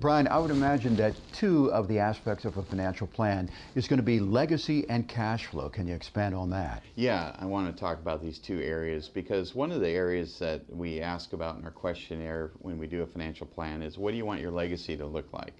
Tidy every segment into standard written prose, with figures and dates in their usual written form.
Brian, I would imagine that two of the aspects of a financial plan is going to be legacy and cash flow. Can you expand on that? Yeah, I want to talk about these two areas because one of the areas that we ask about in our questionnaire when we do a financial plan is, what do you want your legacy to look like?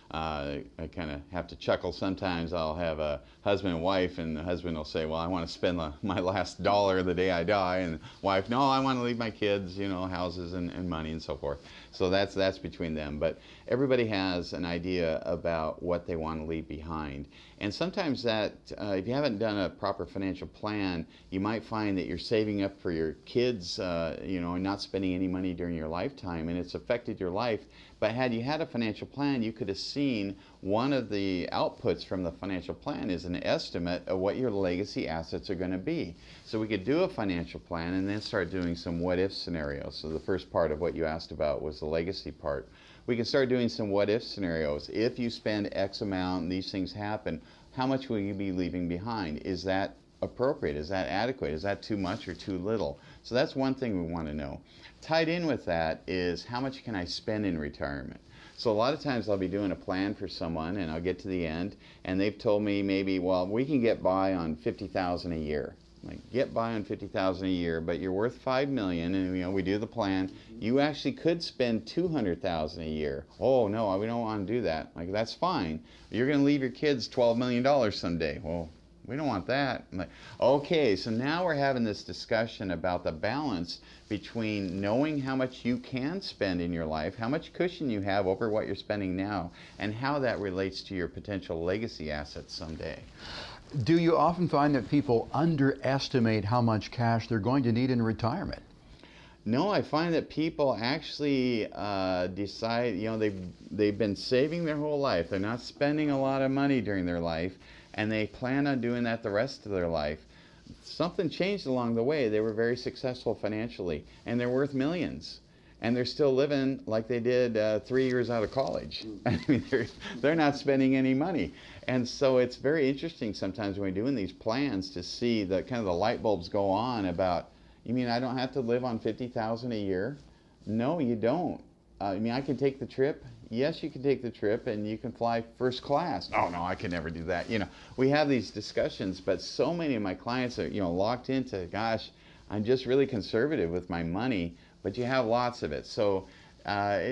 I kind of have to chuckle sometimes. I'll have a husband and wife, and the husband will say, well, I want to spend my last dollar the day I die, and the wife, no, I want to leave my kids, you know, houses and money and so forth. So that's between them. But everybody has an idea about what they want to leave behind. And sometimes that, if you haven't done a proper financial plan, you might find that you're saving up for your kids, you know, and not spending any money during your lifetime, and it's affected your life. But had you had a financial plan, you could have seen one of the outputs from the financial plan is an estimate of what your legacy assets are going to be. So we could do a financial plan and then start doing some what-if scenarios. So the first part of what you asked about was the legacy part. We can start doing some what-if scenarios. If you spend X amount and these things happen, how much will you be leaving behind? Is that appropriate? Is that adequate? Is that too much or too little? So that's one thing we want to know. Tied in with that is, how much can I spend in retirement? So a lot of times I'll be doing a plan for someone and I'll get to the end and they've told me maybe, well, we can get by on $50,000 a year. Like, get by on $50,000 a year, but you're worth $5 million, and you know, we do the plan. You actually could spend $200,000 a year. Oh no, we don't want to do that. Like, that's fine. You're going to leave your kids $12 million someday. Well, we don't want that. I'm like, okay, so now we're having this discussion about the balance between knowing how much you can spend in your life, how much cushion you have over what you're spending now, and how that relates to your potential legacy assets someday. Do you often find that people underestimate how much cash they're going to need in retirement? No, I find that people actually decide, you know, they've been saving their whole life. They're not spending a lot of money during their life, and they plan on doing that the rest of their life. Something changed along the way. They were very successful financially, and they're worth millions. And they're still living like they did 3 years out of college. I mean, they're not spending any money. And so it's very interesting sometimes when we're doing these plans to see the kind of the light bulbs go on about, you mean I don't have to live on $50,000 a year? No, you don't. I mean, I can take the trip. Yes, you can take the trip and you can fly first class. Oh no, I can never do that. You know, we have these discussions, but so many of my clients are, you know, locked into, gosh, I'm just really conservative with my money, but you have lots of it. So,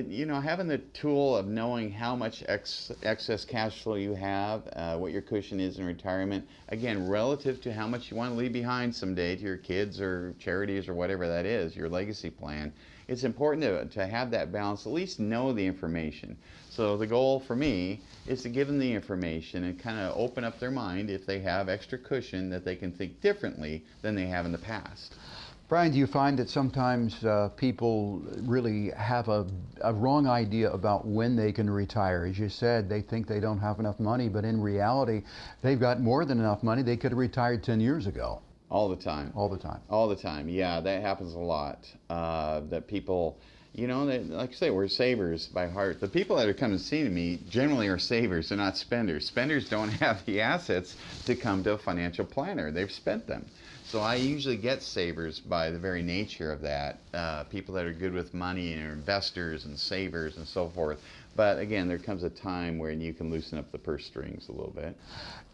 you know, having the tool of knowing how much excess cash flow you have, what your cushion is in retirement, again, relative to how much you want to leave behind someday to your kids or charities or whatever that is, your legacy plan, it's important to have that balance, at least know the information. So the goal for me is to give them the information and kind of open up their mind if they have extra cushion that they can think differently than they have in the past. Brian, do you find that sometimes people really have a wrong idea about when they can retire? As you said, they think they don't have enough money, but in reality, they've got more than enough money. They could have retired 10 years ago. All the time. All the time. All the time. Yeah, that happens a lot. That people, you know, they, like I say, we're savers by heart. The people that are coming to see me generally are savers. They're not spenders. Spenders don't have the assets to come to a financial planner. They've spent them. So I usually get savers by the very nature of that. People that are good with money and are investors and savers and so forth. But again, there comes a time when you can loosen up the purse strings a little bit.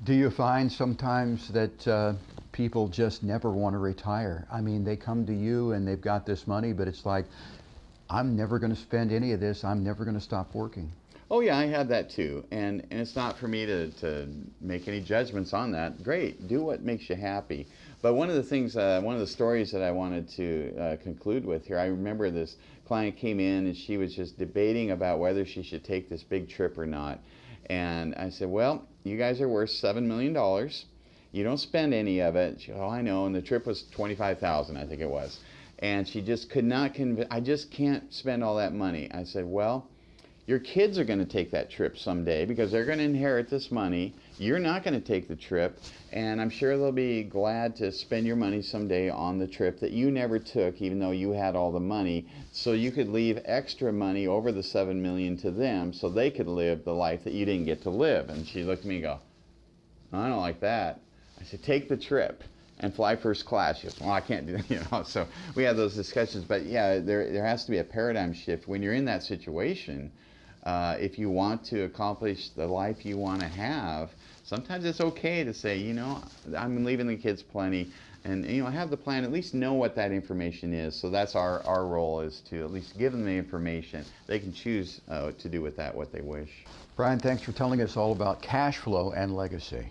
Do you find sometimes that people just never want to retire? I mean, they come to you and they've got this money, but it's like, I'm never going to spend any of this. I'm never going to stop working. Oh yeah, I have that too. And it's not for me to make any judgments on that. Great, do what makes you happy. But one of the things, one of the stories that I wanted to conclude with here, I remember this client came in and she was just debating about whether she should take this big trip or not. And I said, well, you guys are worth $7 million. You don't spend any of it. She, oh, I know. And the trip was $25,000, I think it was. And she just could not convince, I just can't spend all that money. I said, well, your kids are going to take that trip someday because they're going to inherit this money. You're not going to take the trip, and I'm sure they'll be glad to spend your money someday on the trip that you never took, even though you had all the money, so you could leave extra money over the $7 million to them so they could live the life that you didn't get to live. And she looked at me and go, I don't like that. I said, take the trip and fly first class. She goes, well, I can't do that, you know. So we had those discussions, but yeah, there has to be a paradigm shift when you're in that situation. If you want to accomplish the life you want to have, sometimes it's okay to say, you know, I'm leaving the kids plenty, and you know, have the plan, at least know what that information is. So that's our role, is to at least give them the information. They can choose to do with that what they wish. Brian, thanks for telling us all about cash flow and legacy.